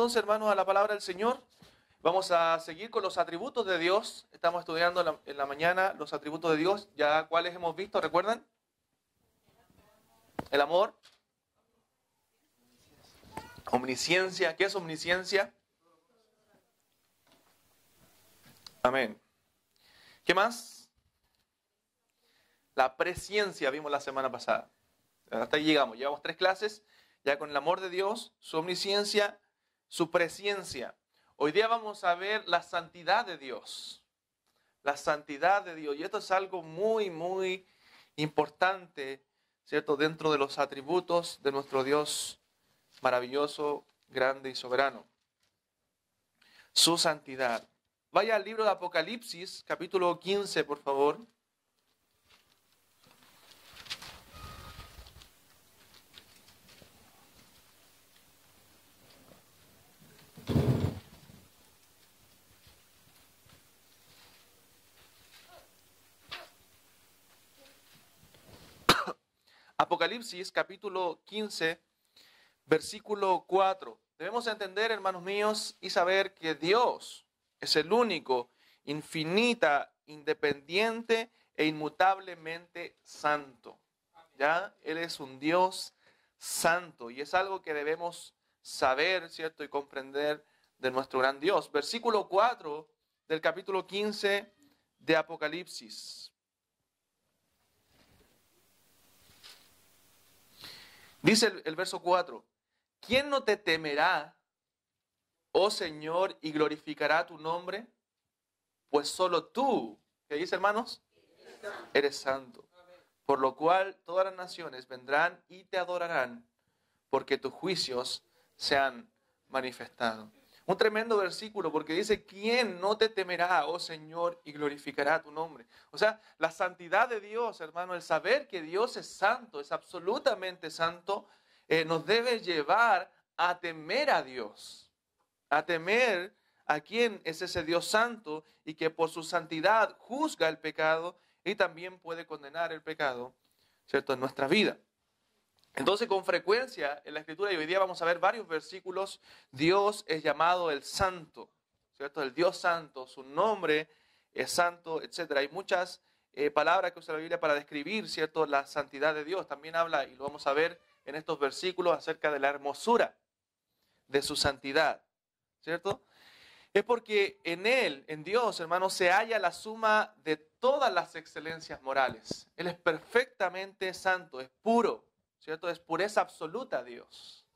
Entonces, hermanos, a la palabra del Señor. Vamos a seguir con los atributos de Dios. Estamos estudiando en la mañana los atributos de Dios. ¿Ya cuáles hemos visto? ¿Recuerdan? El amor. Omnisciencia. ¿Qué es omnisciencia? Amén. ¿Qué más? La presciencia vimos la semana pasada. Hasta ahí llegamos. Llevamos 3 clases ya con el amor de Dios, su omnisciencia, su presciencia. Hoy día vamos a ver la santidad de Dios. La santidad de Dios. Y esto es algo muy, muy importante, ¿cierto? Dentro de los atributos de nuestro Dios maravilloso, grande y soberano. Su santidad. Vaya al libro de Apocalipsis, capítulo 15, por favor. Apocalipsis, capítulo 15, versículo 4. Debemos entender, hermanos míos, y saber que Dios es el único, infinita, independiente e inmutablemente santo. ¿Ya? Él es un Dios santo y es algo que debemos saber, ¿cierto? Y comprender de nuestro gran Dios. Versículo 4 del capítulo 15 de Apocalipsis. Dice el verso 4, ¿quién no te temerá, oh Señor, y glorificará tu nombre? Pues solo tú, ¿qué dice, hermanos? Eres santo. Por lo cual todas las naciones vendrán y te adorarán, porque tus juicios se han manifestado. Un tremendo versículo porque dice, ¿quién no te temerá, oh Señor, y glorificará tu nombre? O sea, la santidad de Dios, hermano, el saber que Dios es santo, es absolutamente santo, nos debe llevar a temer a Dios, a temer a quién es ese Dios santo y que por su santidad juzga el pecado y también puede condenar el pecado, ¿cierto?, en nuestra vida. Entonces, con frecuencia en la Escritura, y hoy día vamos a ver varios versículos, Dios es llamado el Santo, ¿cierto? El Dios Santo, su nombre es santo, etc. Hay muchas palabras que usa la Biblia para describir, ¿cierto?, la santidad de Dios. También habla, y lo vamos a ver en estos versículos, acerca de la hermosura de su santidad, ¿cierto? Es porque en Él, en Dios, hermanos, se halla la suma de todas las excelencias morales. Él es perfectamente santo, es puro, ¿cierto? Es pureza absoluta Dios.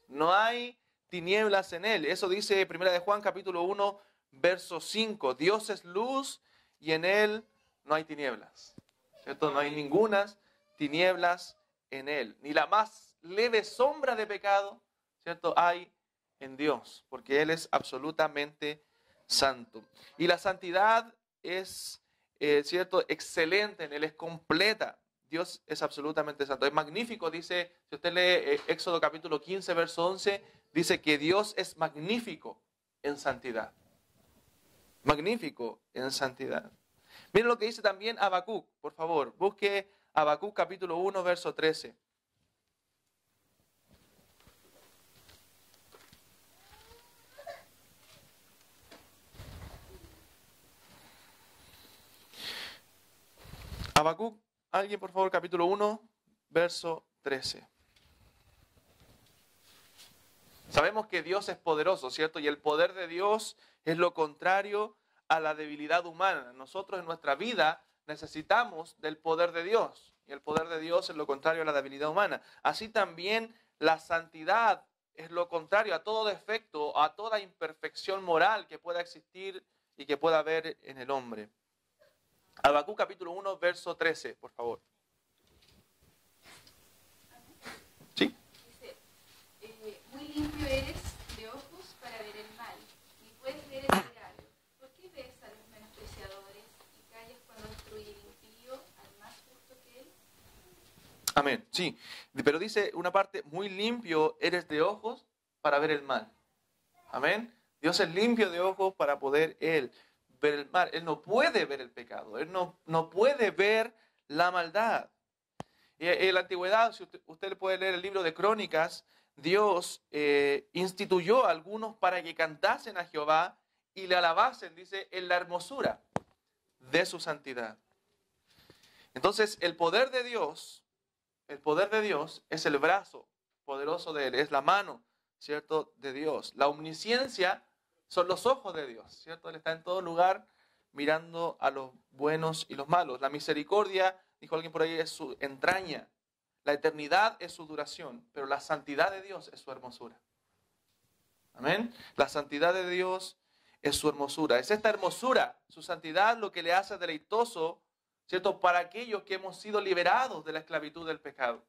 No hay tinieblas en Él. Eso dice 1 de Juan capítulo 1, verso 5. Dios es luz y en Él no hay tinieblas, ¿cierto? No hay ningunas tinieblas en Él. Ni la más leve sombra de pecado, ¿cierto?, hay en Dios, porque Él es absolutamente santo. Y la santidad es, ¿cierto?, excelente en Él, es completa. Dios es absolutamente santo. Es magnífico, dice, si usted lee Éxodo capítulo 15, verso 11, dice que Dios es magnífico en santidad. Magnífico en santidad. Miren lo que dice también Habacuc, por favor. Busque Habacuc capítulo 1, verso 13. Habacuc, alguien por favor, capítulo 1, verso 13. Sabemos que Dios es poderoso, ¿cierto? Y el poder de Dios es lo contrario a la debilidad humana. Nosotros en nuestra vida necesitamos del poder de Dios. Y el poder de Dios es lo contrario a la debilidad humana. Así también la santidad es lo contrario a todo defecto, a toda imperfección moral que pueda existir y que pueda haber en el hombre. Habacuc capítulo 1, verso 13, por favor. ¿Sí? Dice, muy limpio eres de ojos para ver el mal, y puedes ver el pecado. ¿Por qué ves a los menospreciadores y callas cuando destruye el impío al más justo que él? Amén, sí. Pero dice una parte, muy limpio eres de ojos para ver el mal. Amén. Dios es limpio de ojos para poder Él ver el mal. Él no puede ver el pecado. Él no puede ver la maldad. Y en la antigüedad, si usted puede leer el libro de Crónicas, Dios instituyó a algunos para que cantasen a Jehová y le alabasen, dice, en la hermosura de su santidad. Entonces, el poder de Dios es el brazo poderoso de Él, es la mano, ¿cierto?, de Dios. La omnisciencia son los ojos de Dios, ¿cierto? Él está en todo lugar mirando a los buenos y los malos. La misericordia, dijo alguien por ahí, es su entraña. La eternidad es su duración, pero la santidad de Dios es su hermosura. Amén. La santidad de Dios es su hermosura. Es esta hermosura, su santidad, lo que le hace deleitoso, ¿cierto?, para aquellos que hemos sido liberados de la esclavitud del pecado.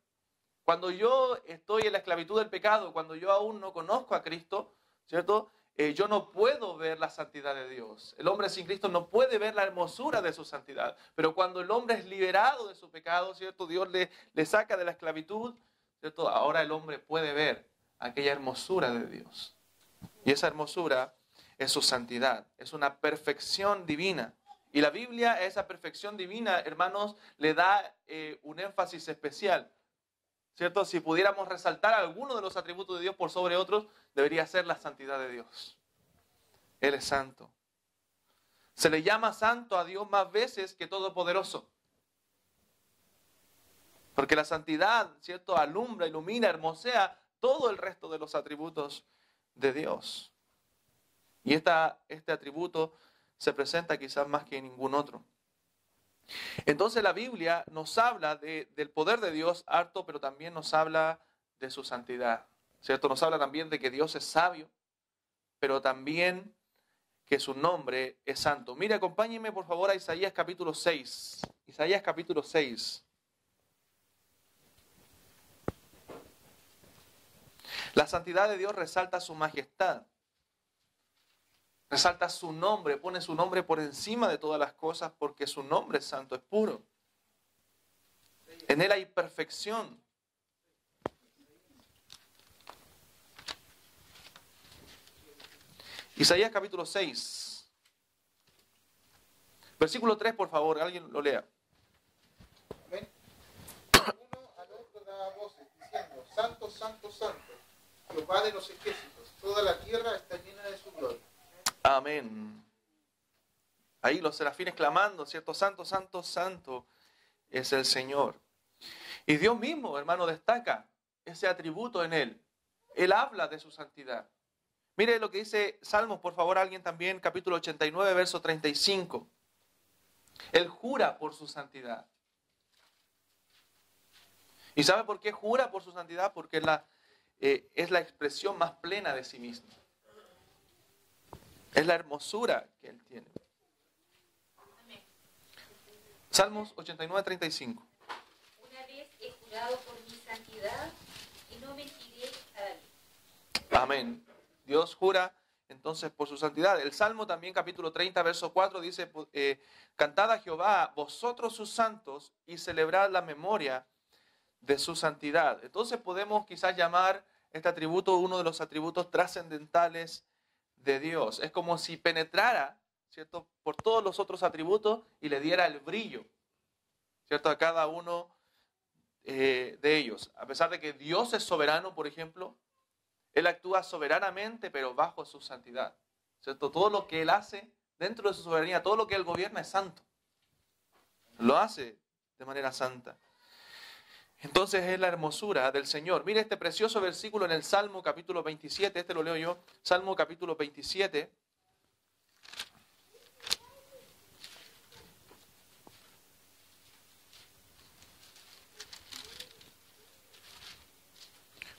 Cuando yo estoy en la esclavitud del pecado, cuando yo aún no conozco a Cristo, ¿cierto?, yo no puedo ver la santidad de Dios. El hombre sin Cristo no puede ver la hermosura de su santidad. Pero cuando el hombre es liberado de su pecado, ¿cierto?, Dios le saca de la esclavitud, ¿cierto?, ahora el hombre puede ver aquella hermosura de Dios. Y esa hermosura es su santidad, es una perfección divina. Y la Biblia a esa perfección divina, hermanos, le da un énfasis especial, ¿cierto? Si pudiéramos resaltar alguno de los atributos de Dios por sobre otros, debería ser la santidad de Dios. Él es santo. Se le llama santo a Dios más veces que todopoderoso. Porque la santidad, ¿cierto?, alumbra, ilumina, hermosea todo el resto de los atributos de Dios. Y este atributo se presenta quizás más que ningún otro. Entonces la Biblia nos habla del poder de Dios harto, pero también nos habla de su santidad, ¿cierto? Nos habla también de que Dios es sabio, pero también que su nombre es santo. Mire, acompáñenme por favor a Isaías capítulo 6. Isaías capítulo 6. La santidad de Dios resalta su majestad. Resalta su nombre, pone su nombre por encima de todas las cosas porque su nombre es santo, es puro. En Él hay perfección. Isaías capítulo 6. Versículo 3, por favor, alguien lo lea. Amén. Uno al otro daba voces diciendo, Santo, Santo, Santo, Jehová de los ejércitos, toda la tierra está llena de su gloria. Amén. Ahí los serafines clamando, ¿cierto? Santo, santo, santo es el Señor. Y Dios mismo, hermano, destaca ese atributo en Él. Él habla de su santidad. Mire lo que dice Salmos, por favor, alguien también, capítulo 89, verso 35. Él jura por su santidad. ¿Y sabe por qué jura por su santidad? Porque es la expresión más plena de sí mismo. Es la hermosura que Él tiene. Amén. Salmos 89, 35. Una vez he jurado por mi santidad y no mentiré a David. Amén. Dios jura entonces por su santidad. El Salmo también, capítulo 30, verso 4, dice, cantad a Jehová, vosotros sus santos, y celebrad la memoria de su santidad. Entonces podemos quizás llamar este atributo uno de los atributos trascendentales de Dios. Es como si penetrara, ¿cierto?, por todos los otros atributos y le diera el brillo, ¿cierto?, a cada uno de ellos. A pesar de que Dios es soberano, por ejemplo, Él actúa soberanamente, pero bajo su santidad, ¿cierto? Todo lo que Él hace dentro de su soberanía, todo lo que Él gobierna es santo. Lo hace de manera santa. Entonces es la hermosura del Señor. Mire este precioso versículo en el Salmo capítulo 27, este lo leo yo, Salmo capítulo 27.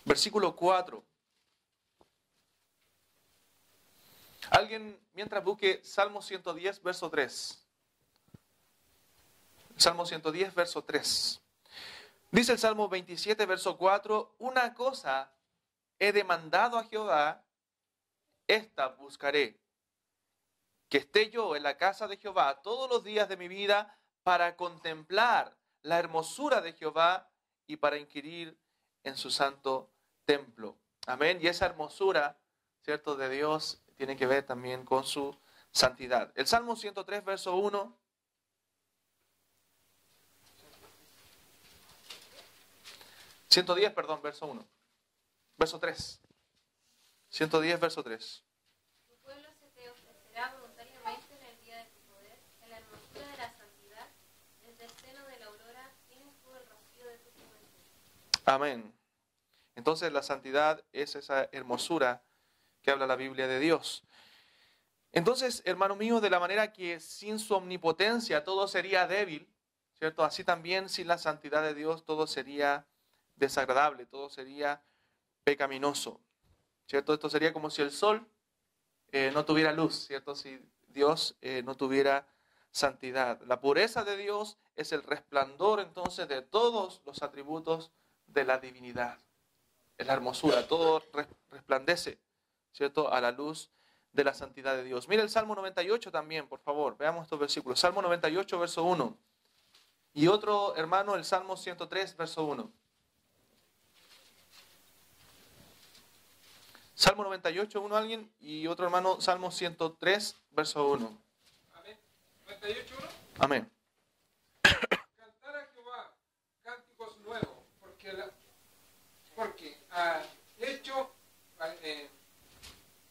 Versículo 4. Alguien, mientras busque Salmo 110, verso 3. Salmo 110, verso 3. Dice el Salmo 27, verso 4, una cosa he demandado a Jehová, esta buscaré, que esté yo en la casa de Jehová todos los días de mi vida para contemplar la hermosura de Jehová y para inquirir en su santo templo. Amén. Y esa hermosura, ¿cierto?, de Dios tiene que ver también con su santidad. El Salmo 103, verso 1. Verso 1. verso 3. 110, verso 3. Tu pueblo se te ofrecerá voluntariamente en el día de tu poder, en la hermosura de la santidad, desde el seno de la aurora tienes tú el rocío de tu juventud. Amén. Entonces la santidad es esa hermosura que habla la Biblia de Dios. Entonces, hermano mío, de la manera que sin su omnipotencia todo sería débil, ¿cierto? Así también sin la santidad de Dios todo sería desagradable, todo sería pecaminoso, ¿cierto? Esto sería como si el sol no tuviera luz, ¿cierto? Si Dios no tuviera santidad. La pureza de Dios es el resplandor entonces de todos los atributos de la divinidad. Es la hermosura, todo resplandece, ¿cierto? A la luz de la santidad de Dios. Mire el Salmo 98 también, por favor. Veamos estos versículos. Salmo 98, verso 1. Y otro hermano, el Salmo 103, verso 1. Salmo 98, 1 alguien, y otro hermano, Salmo 103, verso 1. Amén. 98, 1. Amén. Cantar a Jehová cánticos nuevos, porque ha hecho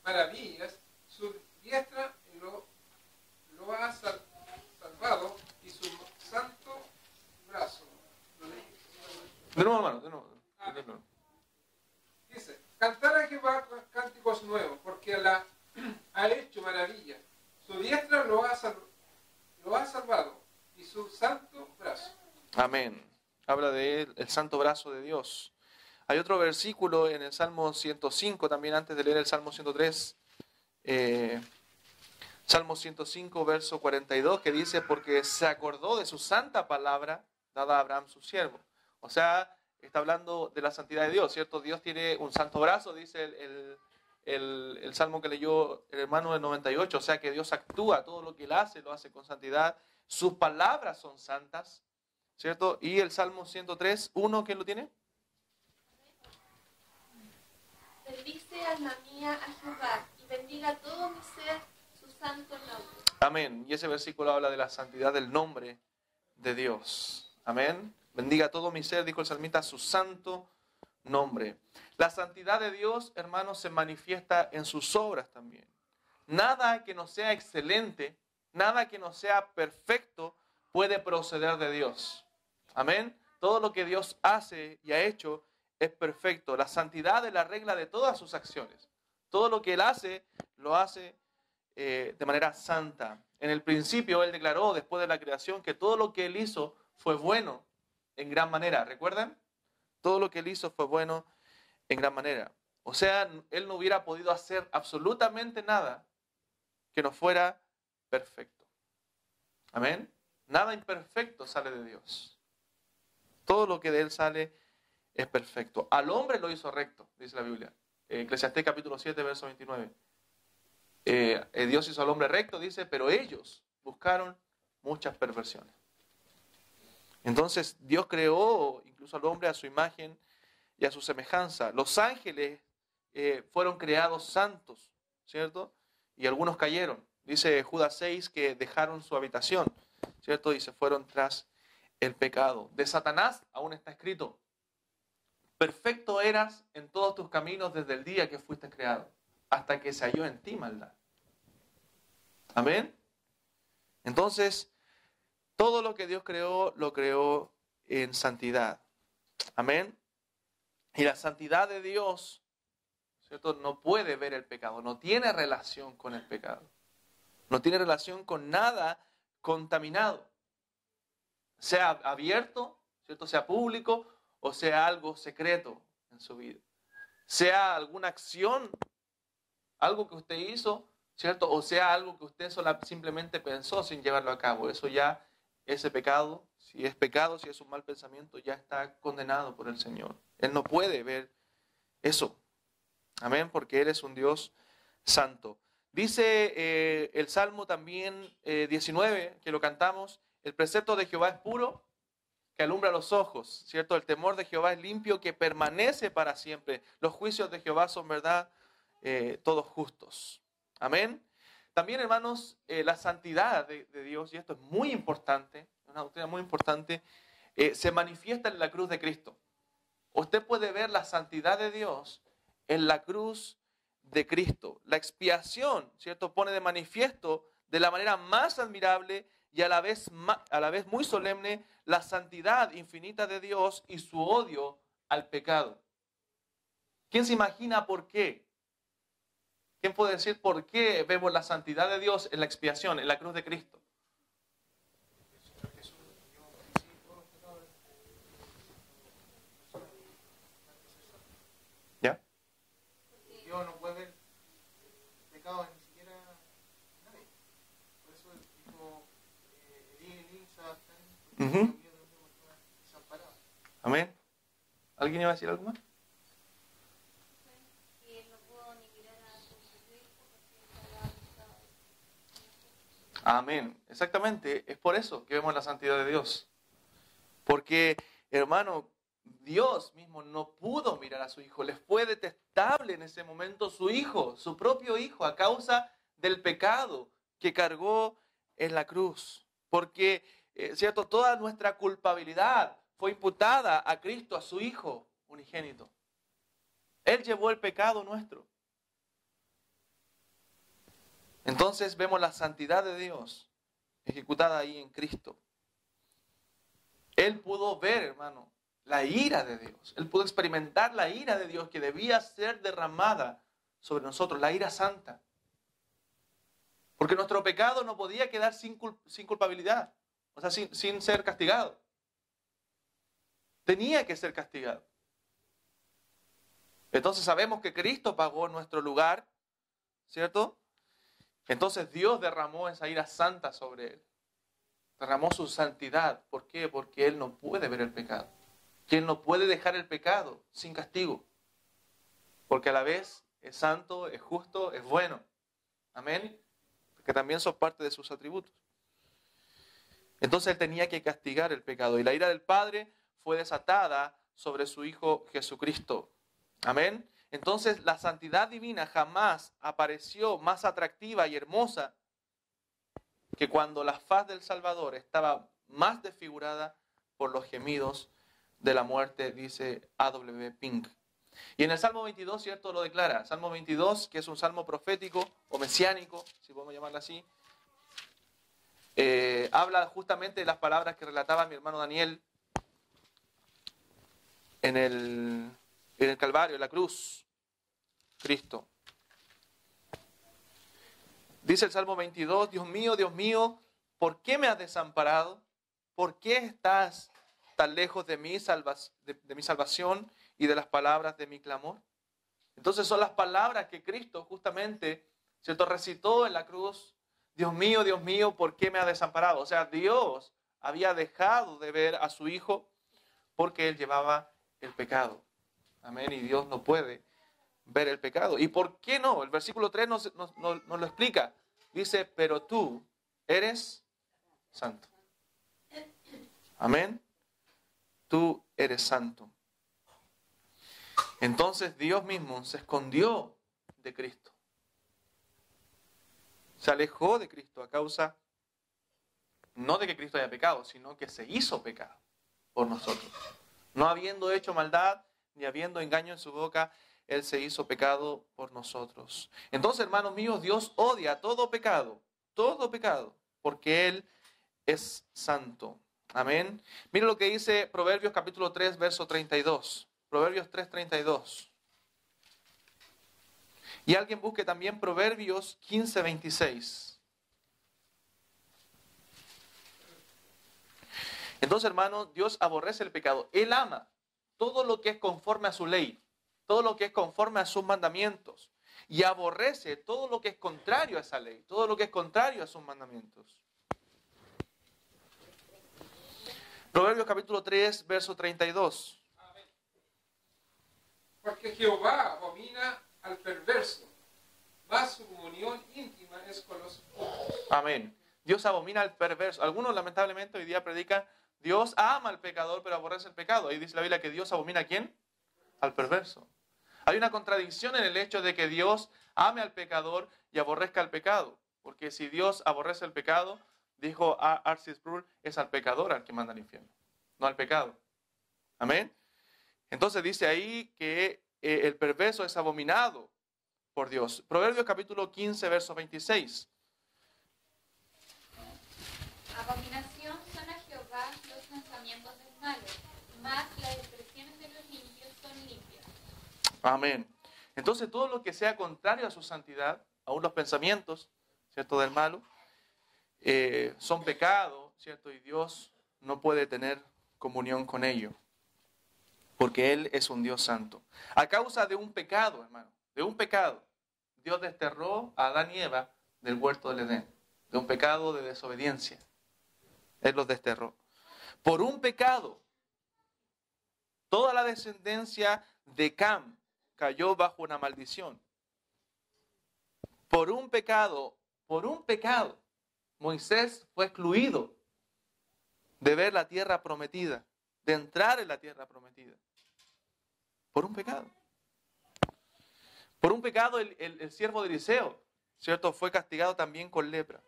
maravillas, su diestra lo ha salvado y su santo brazo. De nuevo, hermano, de nuevo. Dice, cantar a Jehová cánticos nuevos, porque ha hecho maravillas, su diestra lo ha salvado y su santo brazo. Amén. Habla de él, el santo brazo de Dios. Hay otro versículo en el Salmo 105, también antes de leer el Salmo 103. Salmo 105, verso 42, que dice, porque se acordó de su santa palabra dada a Abraham su siervo. O sea, está hablando de la santidad de Dios, ¿cierto? Dios tiene un santo brazo, dice el Salmo que leyó el hermano del 98. O sea, que Dios actúa, todo lo que Él hace, lo hace con santidad. Sus palabras son santas, ¿cierto? Y el Salmo 103, 1, ¿quién lo tiene? Bendice, alma mía, a Jehová, y bendiga todo mi ser su santo nombre. Amén. Y ese versículo habla de la santidad del nombre de Dios. Amén. Bendiga todo mi ser, dijo el salmista, su santo nombre. La santidad de Dios, hermanos, se manifiesta en sus obras también. Nada que no sea excelente, nada que no sea perfecto puede proceder de Dios. Amén. Todo lo que Dios hace y ha hecho es perfecto. La santidad es la regla de todas sus acciones. Todo lo que Él hace, lo hace de manera santa. En el principio Él declaró, después de la creación, que todo lo que Él hizo fue bueno en gran manera. ¿Recuerdan? Todo lo que Él hizo fue bueno en gran manera. O sea, Él no hubiera podido hacer absolutamente nada que no fuera perfecto. Amén. Nada imperfecto sale de Dios. Todo lo que de Él sale es perfecto. Al hombre lo hizo recto, dice la Biblia. Eclesiastés capítulo 7, verso 29. Dios hizo al hombre recto, dice, pero ellos buscaron muchas perversiones. Entonces Dios creó incluso al hombre a su imagen y a su semejanza. Los ángeles fueron creados santos, ¿cierto? Y algunos cayeron. Dice Judas 6 que dejaron su habitación, ¿cierto? Y se fueron tras el pecado. De Satanás aún está escrito, perfecto eras en todos tus caminos desde el día que fuiste creado, hasta que se halló en ti maldad. Amén. Entonces, todo lo que Dios creó, lo creó en santidad. Amén. Y la santidad de Dios, ¿cierto?, no puede ver el pecado, no tiene relación con el pecado. No tiene relación con nada contaminado. Sea abierto, ¿cierto?, sea público, o sea algo secreto en su vida. Sea alguna acción, algo que usted hizo, ¿cierto? O sea algo que usted simplemente pensó sin llevarlo a cabo. Eso ya, ese pecado, si es un mal pensamiento, ya está condenado por el Señor. Él no puede ver eso. Amén, porque Él es un Dios santo. Dice el Salmo también 19, que lo cantamos, el precepto de Jehová es puro, que alumbra los ojos, ¿cierto? El temor de Jehová es limpio, que permanece para siempre. Los juicios de Jehová son verdad, todos justos. Amén. También, hermanos, la santidad de Dios, y esto es muy importante, una doctrina muy importante, se manifiesta en la cruz de Cristo. Usted puede ver la santidad de Dios en la cruz de Cristo. La expiación, ¿cierto?, pone de manifiesto de la manera más admirable y a la vez muy solemne la santidad infinita de Dios y su odio al pecado. ¿Quién se imagina por qué? ¿Quién puede decir por qué vemos la santidad de Dios en la expiación, en la cruz de Cristo? ¿Ya? Dios no puede ver pecado ni siquiera nadie. Por eso dijo Elí, Ujú. Amén. ¿Alguien iba a decir algo más? Amén. Exactamente. Es por eso que vemos la santidad de Dios. Porque, hermano, Dios mismo no pudo mirar a su hijo. Les fue detestable en ese momento su hijo, su propio hijo, a causa del pecado que cargó en la cruz. Porque, ¿cierto? Toda nuestra culpabilidad fue imputada a Cristo, a su hijo unigénito. Él llevó el pecado nuestro. Entonces vemos la santidad de Dios ejecutada ahí en Cristo. Él pudo ver, hermano, la ira de Dios. Él pudo experimentar la ira de Dios que debía ser derramada sobre nosotros, la ira santa. Porque nuestro pecado no podía quedar sin culpabilidad, o sea, sin ser castigado. Tenía que ser castigado. Entonces sabemos que Cristo pagó nuestro lugar, ¿cierto? Entonces Dios derramó esa ira santa sobre él. Derramó su santidad. ¿Por qué? Porque él no puede ver el pecado. Que él no puede dejar el pecado sin castigo. Porque a la vez es santo, es justo, es bueno. Amén. Porque también son parte de sus atributos. Entonces él tenía que castigar el pecado. Y la ira del Padre fue desatada sobre su Hijo Jesucristo. Amén. Entonces la santidad divina jamás apareció más atractiva y hermosa que cuando la faz del Salvador estaba más desfigurada por los gemidos de la muerte, dice A.W. Pink. Y en el Salmo 22, ¿cierto?, lo declara. Salmo 22, que es un salmo profético o mesiánico, si podemos llamarlo así, habla justamente de las palabras que relataba mi hermano Daniel en el Calvario, en la cruz. Cristo. Dice el Salmo 22, Dios mío, ¿por qué me has desamparado? ¿Por qué estás tan lejos de mi salvación y de las palabras de mi clamor? Entonces son las palabras que Cristo justamente, ¿cierto?, recitó en la cruz. Dios mío, ¿por qué me has desamparado? O sea, Dios había dejado de ver a su Hijo porque Él llevaba el pecado. Amén, y Dios no puede ver el pecado. ¿Y por qué no? El versículo 3 nos lo explica. Dice, pero tú eres santo. Amén. Tú eres santo. Entonces Dios mismo se escondió de Cristo. Se alejó de Cristo a causa, no de que Cristo haya pecado, sino que se hizo pecado por nosotros. No habiendo hecho maldad, ni habiendo engaño en su boca, Él se hizo pecado por nosotros. Entonces, hermanos míos, Dios odia todo pecado, porque Él es santo. Amén. Mira lo que dice Proverbios capítulo 3, verso 32. Proverbios 3, 32. Y alguien busque también Proverbios 15, 26. Entonces, hermanos, Dios aborrece el pecado. Él ama todo lo que es conforme a su ley, todo lo que es conforme a sus mandamientos. Y aborrece todo lo que es contrario a esa ley, todo lo que es contrario a sus mandamientos. Proverbios capítulo 3, verso 32. Amén. Porque Jehová abomina al perverso, mas su comunión íntima es con los justos. Amén. Dios abomina al perverso. Algunos lamentablemente hoy día predican, Dios ama al pecador pero aborrece el pecado. Ahí dice la Biblia que Dios abomina ¿a quién? Al perverso. Hay una contradicción en el hecho de que Dios ame al pecador y aborrezca el pecado. Porque si Dios aborrece el pecado, dijo R.C. Sproul, es al pecador al que manda al infierno, no al pecado. Amén. Entonces dice ahí que el perverso es abominado por Dios. Proverbios capítulo 15, verso 26. Abominación son a Jehová los pensamientos del malo, mas las expresiones de los limpios son limpias. Amén. Entonces todo lo que sea contrario a su santidad, aún los pensamientos, ¿cierto?, del malo, son pecados, ¿cierto? Y Dios no puede tener comunión con ello, porque Él es un Dios santo. A causa de un pecado, hermano, de un pecado, Dios desterró a Adán y Eva del huerto del Edén, de un pecado de desobediencia. Él los desterró. Por un pecado, toda la descendencia de Cam cayó bajo una maldición. Por un pecado, Moisés fue excluido de ver la tierra prometida, de entrar en la tierra prometida. Por un pecado. Por un pecado el siervo de Eliseo, ¿cierto?, fue castigado también con lepra.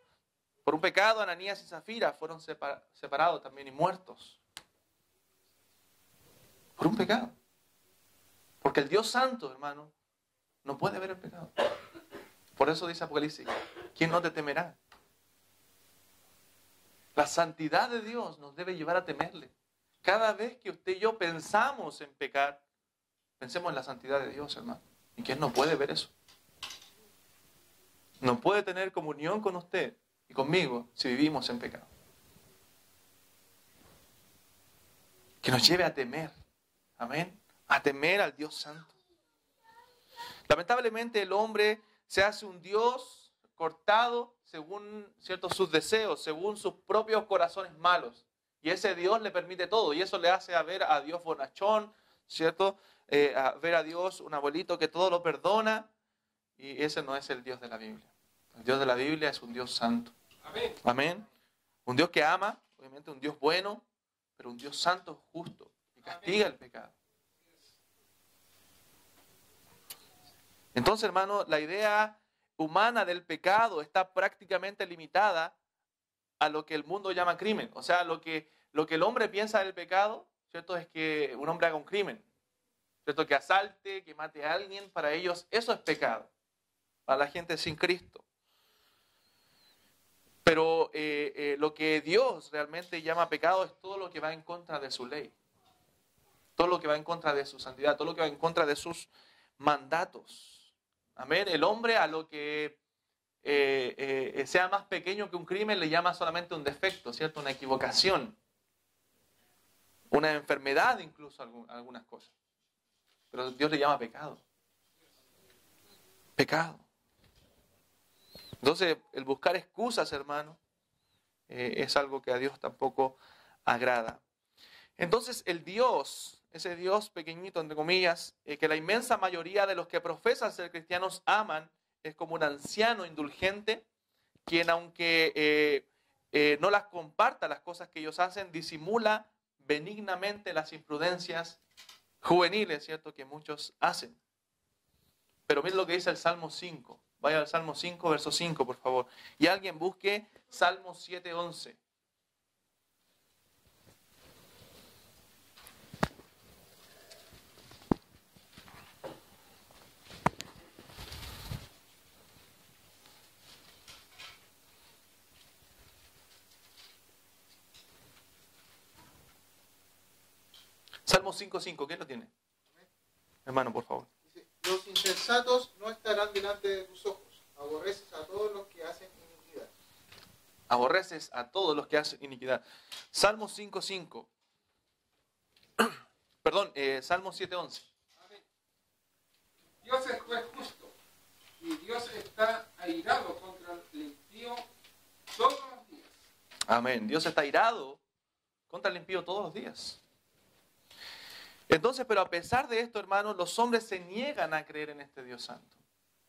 Por un pecado Ananías y Zafira fueron separados también y muertos. Por un pecado. Porque el Dios santo, hermano, no puede ver el pecado. Por eso dice Apocalipsis, ¿quién no te temerá? La santidad de Dios nos debe llevar a temerle. Cada vez que usted y yo pensamos en pecar, pensemos en la santidad de Dios, hermano. ¿Y quién no puede ver eso? No puede tener comunión con usted y conmigo si vivimos en pecado. Que nos lleve a temer. Amén. A temer al Dios santo. Lamentablemente el hombre se hace un Dios cortado según, ¿cierto?, sus deseos, según sus propios corazones malos. Y ese Dios le permite todo. Y eso le hace a ver a Dios bonachón, ¿cierto? A ver a Dios un abuelito que todo lo perdona. Y ese no es el Dios de la Biblia. El Dios de la Biblia es un Dios santo. Amén. Amén. Un Dios que ama, obviamente un Dios bueno, pero un Dios santo, justo, que castiga el pecado. Entonces, hermano, la idea humana del pecado está prácticamente limitada a lo que el mundo llama crimen. O sea, lo que el hombre piensa del pecado, ¿cierto?, es que un hombre haga un crimen. ¿Cierto? Que asalte, que mate a alguien, para ellos eso es pecado. Para la gente sin Cristo. Pero lo que Dios realmente llama pecado es todo lo que va en contra de su ley. Todo lo que va en contra de su santidad, todo lo que va en contra de sus mandatos. Amén. El hombre a lo que sea más pequeño que un crimen le llama solamente un defecto, ¿cierto? Una equivocación. Una enfermedad incluso, algunas cosas. Pero Dios le llama pecado. Pecado. Entonces, el buscar excusas, hermano, es algo que a Dios tampoco agrada. Entonces, el Dios, ese Dios pequeñito, entre comillas, que la inmensa mayoría de los que profesan ser cristianos aman, es como un anciano indulgente, quien aunque no las comparta las cosas que ellos hacen, disimula benignamente las imprudencias juveniles, ¿cierto?, que muchos hacen. Pero miren lo que dice el Salmo 5. Vaya al Salmo 5, verso 5, por favor. Y alguien busque Salmo 7:11. Salmo 5:5, ¿quién lo tiene? Hermano, por favor. Dice, los insensatos no estarán delante de tus ojos. Aborreces a todos los que hacen iniquidad. Aborreces a todos los que hacen iniquidad. Salmo 5:5. Perdón, Salmo 7:11. Amén. Dios es juez justo y Dios está airado contra el impío todos los días. Amén. Dios está airado contra el impío todos los días. Entonces, pero a pesar de esto, hermanos, los hombres se niegan a creer en este Dios santo.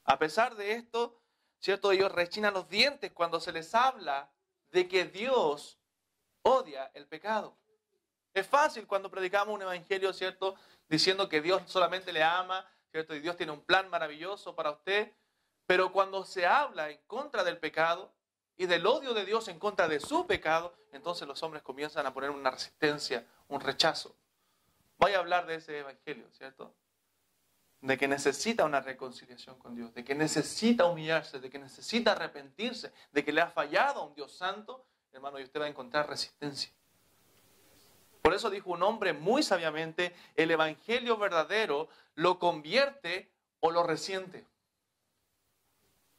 A pesar de esto, ¿cierto?, ellos rechinan los dientes cuando se les habla de que Dios odia el pecado. Es fácil cuando predicamos un evangelio, ¿cierto?, diciendo que Dios solamente le ama, ¿cierto?, y Dios tiene un plan maravilloso para usted. Pero cuando se habla en contra del pecado y del odio de Dios en contra de su pecado, entonces los hombres comienzan a poner una resistencia, un rechazo. Voy a hablar de ese evangelio, ¿cierto? de que necesita una reconciliación con Dios, de que necesita humillarse, de que necesita arrepentirse, de que le ha fallado a un Dios santo, hermano, y usted va a encontrar resistencia. Por eso dijo un hombre muy sabiamente, el evangelio verdadero lo convierte o lo resiente.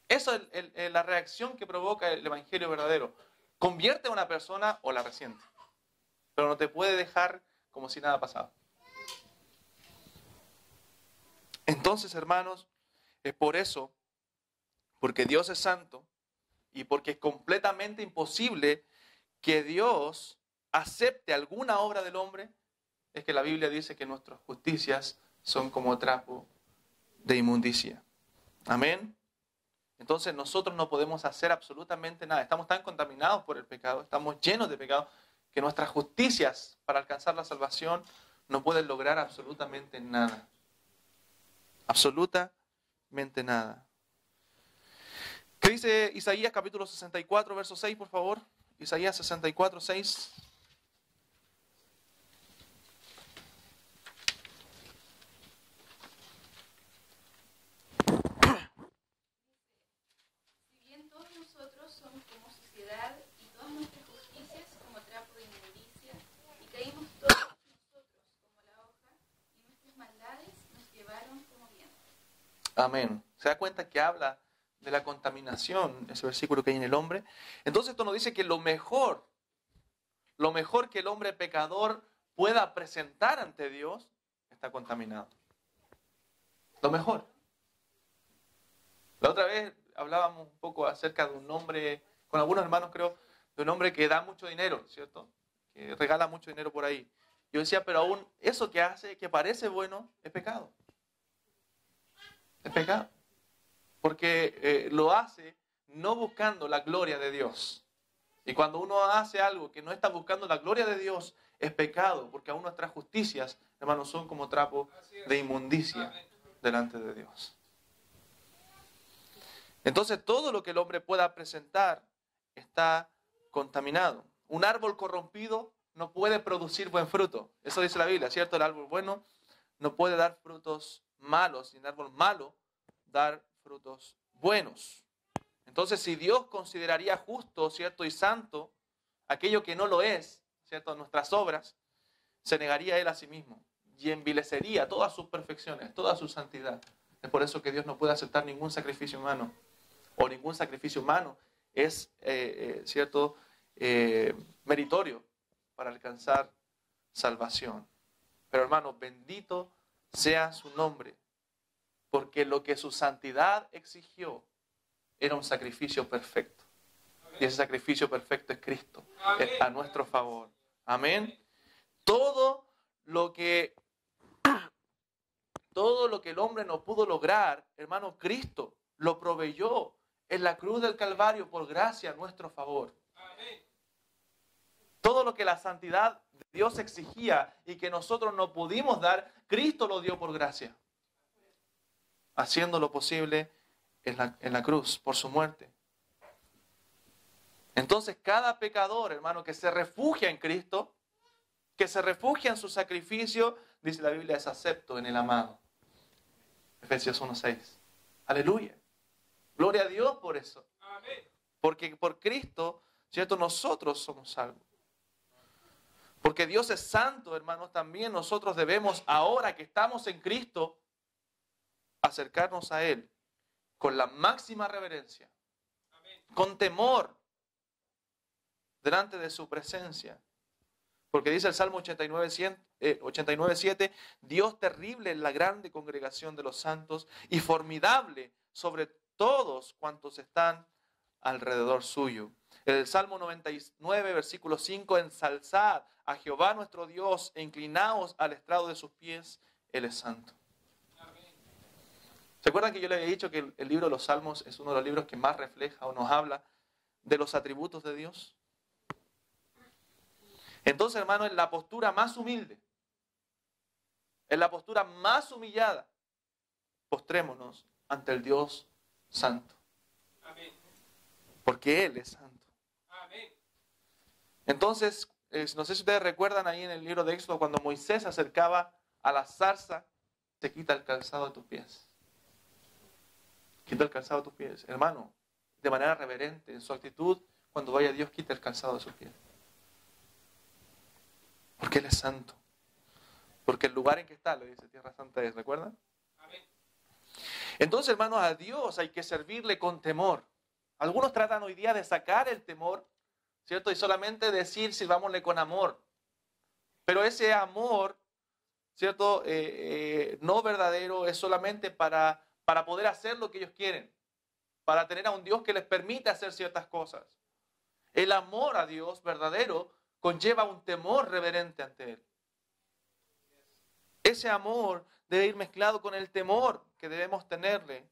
Eso es la reacción que provoca el evangelio verdadero. Convierte a una persona o la resiente. Pero no te puede dejar como si nada pasaba. Entonces, hermanos, es por eso, porque Dios es santo y porque es completamente imposible que Dios acepte alguna obra del hombre, es que la Biblia dice que nuestras justicias son como trapo de inmundicia. Amén. Entonces nosotros no podemos hacer absolutamente nada. Estamos tan contaminados por el pecado, estamos llenos de pecado, que nuestras justicias para alcanzar la salvación no pueden lograr absolutamente nada. Absolutamente nada. ¿Qué dice Isaías capítulo 64, verso 6, por favor? Isaías 64, 6. Si bien todos nosotros somos como suciedad y todas nuestras justicias como trapo de inmundicia, y caímos todos nosotros como la hoja, y nuestras maldades nos llevaron como viento. Amén. ¿Se da cuenta que habla de la contaminación, ese versículo que hay en el hombre? Entonces esto nos dice que lo mejor que el hombre pecador pueda presentar ante Dios está contaminado. Lo mejor. La otra vez hablábamos un poco acerca de un hombre, con algunos hermanos creo, de un hombre que da mucho dinero, ¿cierto? Que regala mucho dinero por ahí. Yo decía, pero aún eso que hace, que parece bueno, es pecado. Es pecado. Porque lo hace no buscando la gloria de Dios. Y cuando uno hace algo que no está buscando la gloria de Dios, es pecado, porque aún nuestras justicias, hermanos, son como trapo de inmundicia delante de Dios. Entonces todo lo que el hombre pueda presentar está contaminado. Un árbol corrompido no puede producir buen fruto. Eso dice la Biblia, ¿cierto? El árbol bueno no puede dar frutos malos, y el árbol malo dar frutos buenos. Entonces, si Dios consideraría justo, ¿cierto? Y santo aquello que no lo es, ¿cierto? Nuestras obras, se negaría a Él a sí mismo y envilecería todas sus perfecciones, toda su santidad. Es por eso que Dios no puede aceptar ningún sacrificio humano, o ningún sacrificio humano es, ¿cierto? Meritorio para alcanzar salvación. Pero hermanos, bendito sea su nombre, porque lo que su santidad exigió era un sacrificio perfecto. Y ese sacrificio perfecto es Cristo, es a nuestro favor. Amén. Todo lo que el hombre no pudo lograr, hermano, Cristo lo proveyó en la cruz del Calvario por gracia a nuestro favor. Todo lo que la santidad de Dios exigía y que nosotros no pudimos dar, Cristo lo dio por gracia, haciendo lo posible en la cruz, por su muerte. Entonces cada pecador, hermano, que se refugia en Cristo, que se refugia en su sacrificio, dice la Biblia, es acepto en el amado. Efesios 1:6. Aleluya. Gloria a Dios por eso. Porque por Cristo, ¿cierto? Nosotros somos salvos. Porque Dios es santo, hermanos, también nosotros debemos, ahora que estamos en Cristo, acercarnos a Él con la máxima reverencia, con temor, delante de su presencia. Porque dice el Salmo 89:7, Dios terrible en la grande congregación de los santos y formidable sobre todos cuantos están alrededor suyo. El Salmo 99, versículo 5, ensalzad a Jehová nuestro Dios e inclinaos al estrado de sus pies, Él es santo. ¿Se acuerdan que yo le había dicho que el libro de los Salmos es uno de los libros que más refleja o nos habla de los atributos de Dios? Entonces, hermano, en la postura más humilde, en la postura más humillada, postrémonos ante el Dios santo. Amén. Porque Él es santo. Amén. Entonces, no sé si ustedes recuerdan ahí en el libro de Éxodo cuando Moisés se acercaba a la zarza se quita el calzado de tus pies. Quita el calzado de tus pies. Hermano, de manera reverente, en su actitud, cuando vaya a Dios, quita el calzado de sus pies. Porque Él es santo. Porque el lugar en que está, le dice Tierra Santa es, ¿recuerdan? Amén. Entonces, hermanos, a Dios hay que servirle con temor. Algunos tratan hoy día de sacar el temor, ¿cierto? Y solamente decir, sirvámosle con amor. Pero ese amor, ¿cierto? No verdadero, es solamente para poder hacer lo que ellos quieren. Para tener a un Dios que les permite hacer ciertas cosas. El amor a Dios verdadero conlleva un temor reverente ante Él. Ese amor debe ir mezclado con el temor que debemos tenerle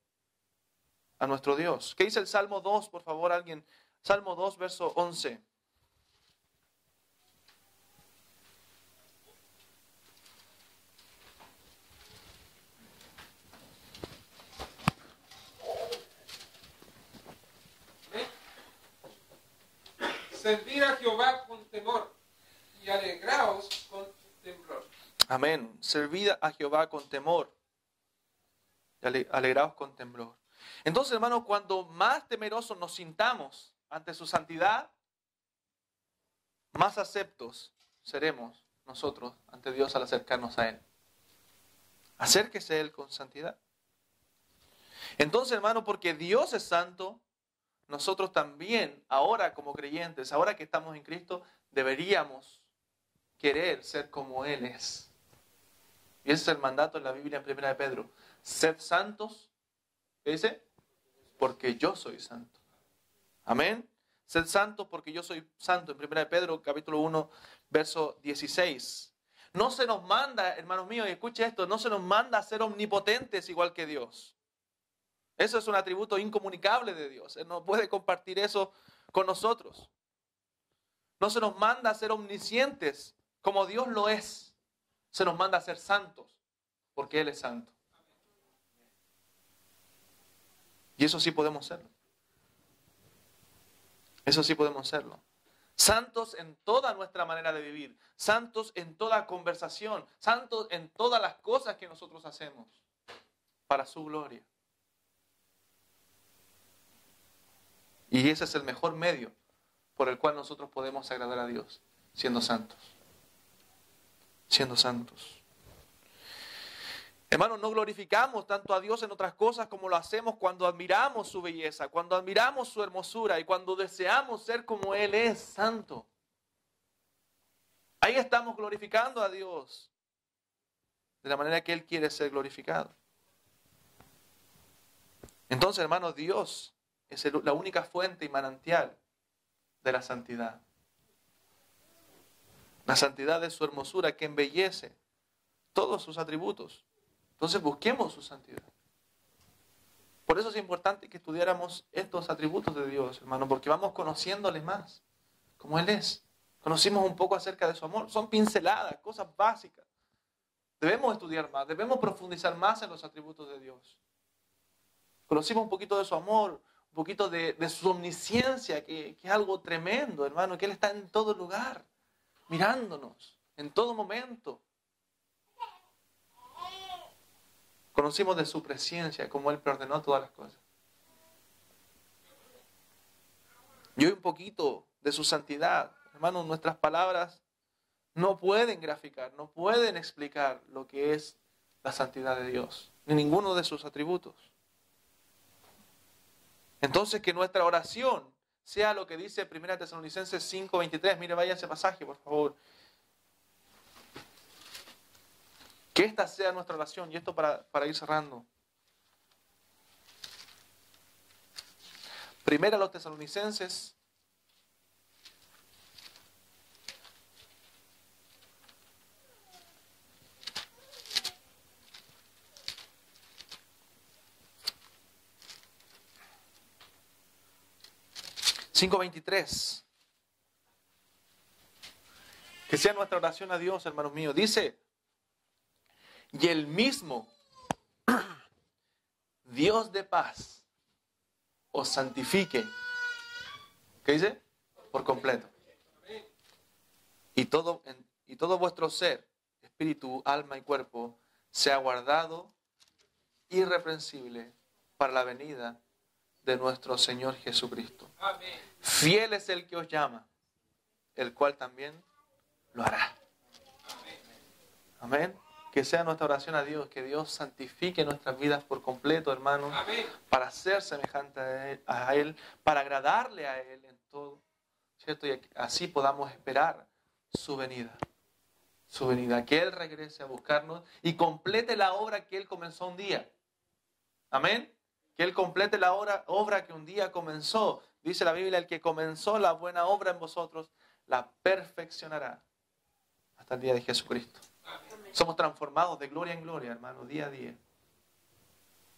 a nuestro Dios. ¿Qué dice el Salmo 2, por favor, alguien? Salmo 2, verso 11. Servir a Jehová con temor y alegraos con temblor. Amén. Servid a Jehová con temor y alegraos con temblor. Entonces, hermanos, cuando más temerosos nos sintamos ante su santidad, más aceptos seremos nosotros ante Dios al acercarnos a Él. Acérquese a Él con santidad. Entonces, hermano, porque Dios es santo, nosotros también, ahora como creyentes, ahora que estamos en Cristo, deberíamos querer ser como Él es. Y ese es el mandato en la Biblia en 1 de Pedro. Sed santos, ¿qué dice? Porque yo soy santo. Amén. Sed santos porque yo soy santo. En 1 de Pedro, capítulo 1, verso 16. No se nos manda, hermanos míos, y escuche esto, no se nos manda a ser omnipotentes igual que Dios. Eso es un atributo incomunicable de Dios. Él no puede compartir eso con nosotros. No se nos manda a ser omniscientes como Dios lo es. Se nos manda a ser santos porque Él es santo. Y eso sí podemos serlo. Eso sí podemos serlo. Santos en toda nuestra manera de vivir. Santos en toda conversación. Santos en todas las cosas que nosotros hacemos. Para su gloria. Y ese es el mejor medio por el cual nosotros podemos agradar a Dios. Siendo santos. Siendo santos. Hermanos, no glorificamos tanto a Dios en otras cosas como lo hacemos cuando admiramos su belleza, cuando admiramos su hermosura y cuando deseamos ser como Él es, santo. Ahí estamos glorificando a Dios de la manera que Él quiere ser glorificado. Entonces, hermanos, Dios es la única fuente y manantial de la santidad. La santidad es su hermosura que embellece todos sus atributos. Entonces busquemos su santidad. Por eso es importante que estudiáramos estos atributos de Dios, hermano, porque vamos conociéndole más, como Él es. Conocimos un poco acerca de su amor. Son pinceladas, cosas básicas. Debemos estudiar más, debemos profundizar más en los atributos de Dios. Conocimos un poquito de su amor, un poquito de su omnisciencia, que es algo tremendo, hermano, que Él está en todo lugar, mirándonos, en todo momento. Conocimos de su presencia, como Él preordenó todas las cosas. Y hoy un poquito de su santidad. Hermanos, nuestras palabras no pueden graficar, no pueden explicar lo que es la santidad de Dios, ni ninguno de sus atributos. Entonces, que nuestra oración sea lo que dice 1 Tesalonicenses 5:23. Mire, vaya ese pasaje, por favor. Que esta sea nuestra oración, y esto para ir cerrando. 1 Tesalonicenses 5:23. Que sea nuestra oración a Dios, hermanos míos. Dice: y el mismo Dios de paz os santifique. ¿Qué dice? Por completo. Y todo vuestro ser, espíritu, alma y cuerpo, sea guardado irreprensible para la venida de nuestro Señor Jesucristo. Amén. Fiel es el que os llama, el cual también lo hará. Amén. Que sea nuestra oración a Dios, que Dios santifique nuestras vidas por completo, hermanos, Amén. para ser semejante a Él, para agradarle a Él en todo, ¿cierto? Y así podamos esperar su venida, que Él regrese a buscarnos y complete la obra que Él comenzó un día. Amén. Que Él complete la obra que un día comenzó. Dice la Biblia, el que comenzó la buena obra en vosotros, la perfeccionará hasta el día de Jesucristo. Somos transformados de gloria en gloria, hermano, día a día,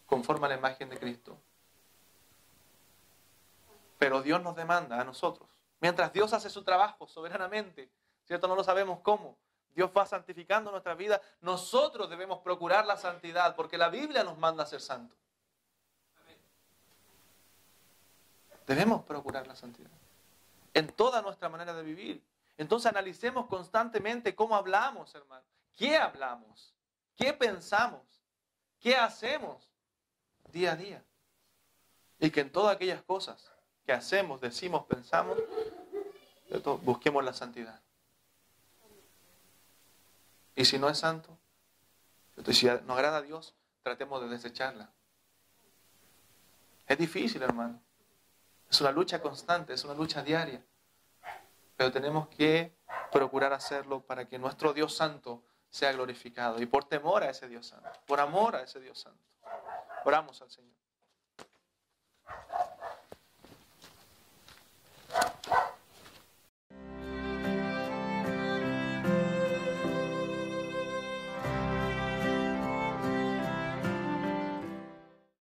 conforme a la imagen de Cristo. Pero Dios nos demanda a nosotros. Mientras Dios hace su trabajo soberanamente, ¿cierto? No lo sabemos cómo. Dios va santificando nuestra vida. Nosotros debemos procurar la santidad, porque la Biblia nos manda a ser santos. Debemos procurar la santidad en toda nuestra manera de vivir. Entonces analicemos constantemente cómo hablamos, hermano. ¿Qué hablamos? ¿Qué pensamos? ¿Qué hacemos día a día? Y que en todas aquellas cosas que hacemos, decimos, pensamos, busquemos la santidad. Y si no es santo, si no agrada a Dios, tratemos de desecharla. Es difícil, hermano. Es una lucha constante, es una lucha diaria. Pero tenemos que procurar hacerlo para que nuestro Dios Santo sea glorificado. Y por temor a ese Dios Santo, por amor a ese Dios Santo. Oramos al Señor.